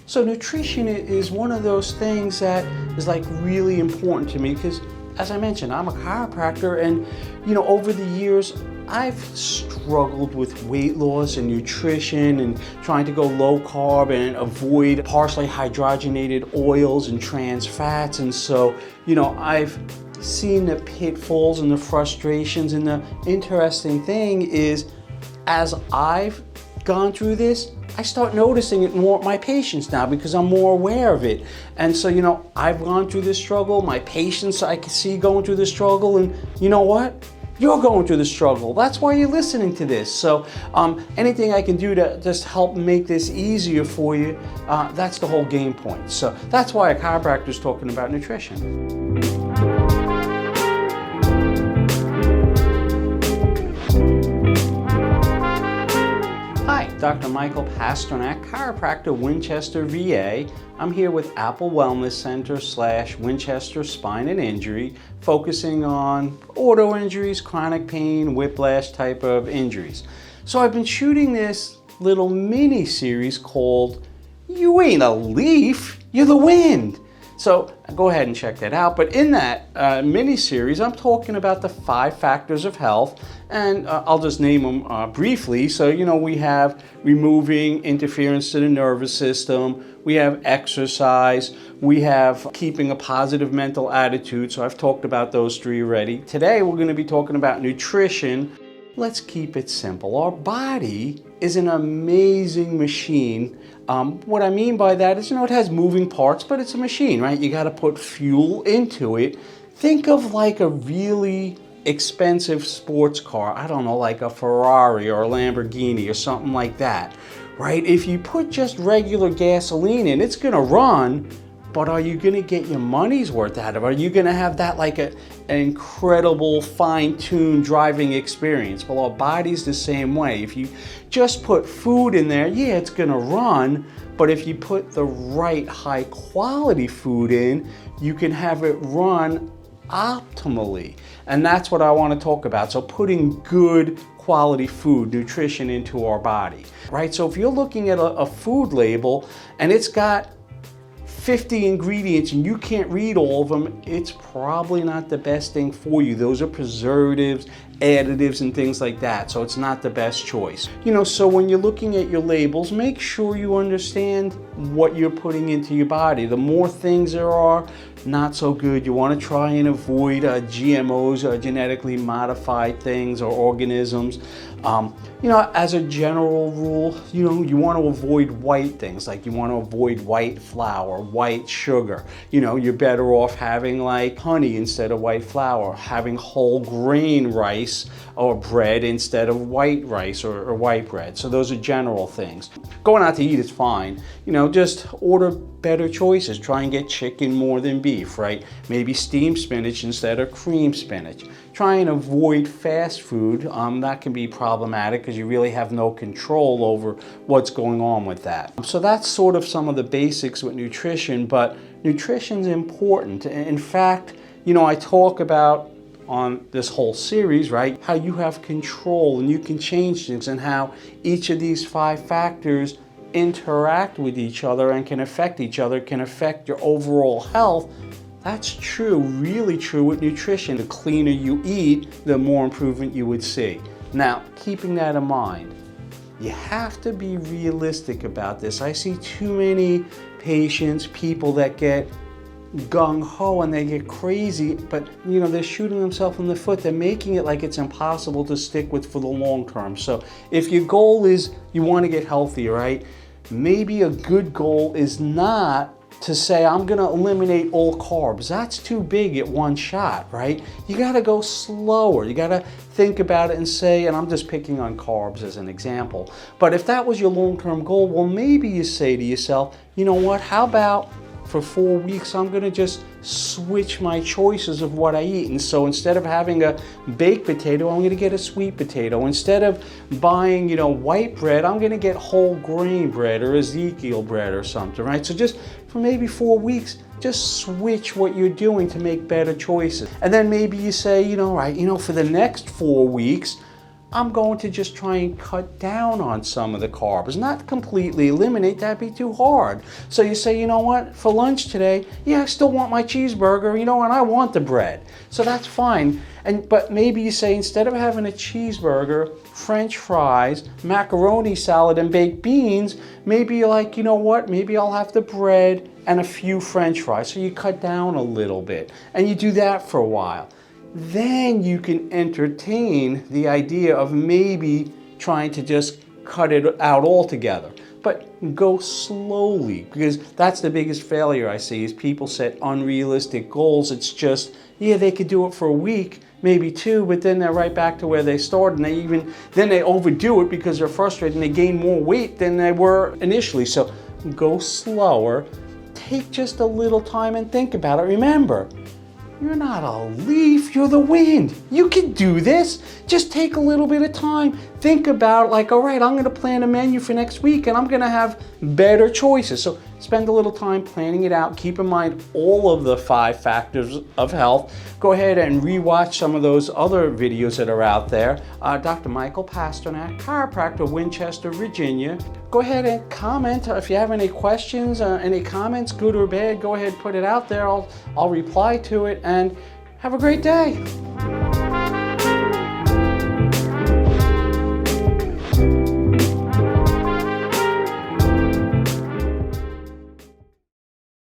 So nutrition is one of those things that is like really important to me because, as I mentioned, I'm a chiropractor, and over the years I've struggled with weight loss and nutrition and trying to go low carb and avoid partially hydrogenated oils and trans fats. And so, I've seen the pitfalls and the frustrations. And the interesting thing is, as I've gone through this, I start noticing it more with my patients now because I'm more aware of it. And so, I've gone through this struggle. My patients I can see going through the struggle, and you know what? You're going through the struggle. That's why you're listening to this. So anything I can do to just help make this easier for you, that's the whole game point. So that's why a chiropractor is talking about nutrition. Hi, Dr. Michael Pasternack, Chiropractor Winchester VA. I'm here with Apple Wellness Center / Winchester Spine and Injury, focusing on auto injuries, chronic pain, whiplash type of injuries. So I've been shooting this little mini series called You Ain't a Leaf, You're the Wind. So go ahead and check that out. But in that mini-series, I'm talking about the 5 factors of health, and I'll just name them briefly. So, we have removing interference to the nervous system, we have exercise, we have keeping a positive mental attitude. So I've talked about those 3 already. Today, we're going to be talking about nutrition. Let's keep it simple. Our body is an amazing machine. What I mean by that is, it has moving parts, but it's a machine, right? You got to put fuel into it. Think of like a really expensive sports car. I don't know, like a Ferrari or a Lamborghini or something like that, right? If you put just regular gasoline in, it's going to run, but are you going to get your money's worth out of it? Are you going to have that like an incredible fine-tuned driving experience? Well, our body's the same way. If you just put food in there, yeah, it's going to run, but if you put the right high-quality food in, you can have it run optimally. And that's what I want to talk about. So putting good quality food, nutrition into our body, right? So if you're looking at a food label and it's got 50 ingredients and you can't read all of them, it's probably not the best thing for you. Those are preservatives, additives, and things like that. So it's not the best choice. So when you're looking at your labels, make sure you understand what you're putting into your body. The more things there are, not so good. You want to try and avoid GMOs, or genetically modified things or organisms. As a general rule, you want to avoid white things, like you want to avoid white flour, white sugar. You're better off having like honey instead of white flour, having whole grain rice or bread instead of white rice or white bread. So those are general things. Going out to eat is fine. Just order better choices. Try and get chicken more than beef, right? Maybe steamed spinach instead of cream spinach. Try and avoid fast food. That can be problematic because you really have no control over what's going on with that. So that's sort of some of the basics with nutrition, but nutrition's important. In fact, I talk about on this whole series, right, how you have control and you can change things, and how each of these 5 factors interact with each other and can affect each other, can affect your overall health. That's true, really true with nutrition. The cleaner you eat, the more improvement you would see. Now, keeping that in mind, you have to be realistic about this. I see too many patients, people that get gung-ho and they get crazy, but they're shooting themselves in the foot. They're making it like it's impossible to stick with for the long term. So if your goal is you want to get healthy, right? Maybe a good goal is not to say, I'm going to eliminate all carbs. That's too big at one shot, right? You got to go slower. You got to think about it and say, and I'm just picking on carbs as an example, but if that was your long-term goal, well, maybe you say to yourself, you know what, how about for 4 weeks, I'm going to just switch my choices of what I eat. And so instead of having a baked potato, I'm going to get a sweet potato. Instead of buying, white bread, I'm going to get whole grain bread or Ezekiel bread or something, right? So just for maybe 4 weeks, just switch what you're doing to make better choices. And then maybe you say, for the next 4 weeks, I'm going to just try and cut down on some of the carbs. Not completely eliminate, that'd be too hard. So you say, you know what, for lunch today, yeah, I still want my cheeseburger, you know, and I want the bread. So that's fine. But maybe you say, instead of having a cheeseburger, French fries, macaroni salad, and baked beans, maybe you're like, you know what, maybe I'll have the bread and a few French fries. So you cut down a little bit, and you do that for a while. Then you can entertain the idea of maybe trying to just cut it out altogether. But go slowly, because that's the biggest failure I see, is people set unrealistic goals. It's just, yeah, they could do it for a week, maybe two, but then they're right back to where they started, and then they overdo it because they're frustrated and they gain more weight than they were initially. So go slower, take just a little time and think about it. Remember, you're not a leaf, you're the wind. You can do this. Just take a little bit of time. Think about, like, all right, I'm going to plan a menu for next week and I'm going to have better choices. So spend a little time planning it out. Keep in mind all of the 5 factors of health. Go ahead and rewatch some of those other videos that are out there. Dr. Michael Pasternack, Chiropractor Winchester, Virginia. Go ahead and comment if you have any questions, any comments, good or bad. Go ahead and put it out there. I'll reply to it, and have a great day.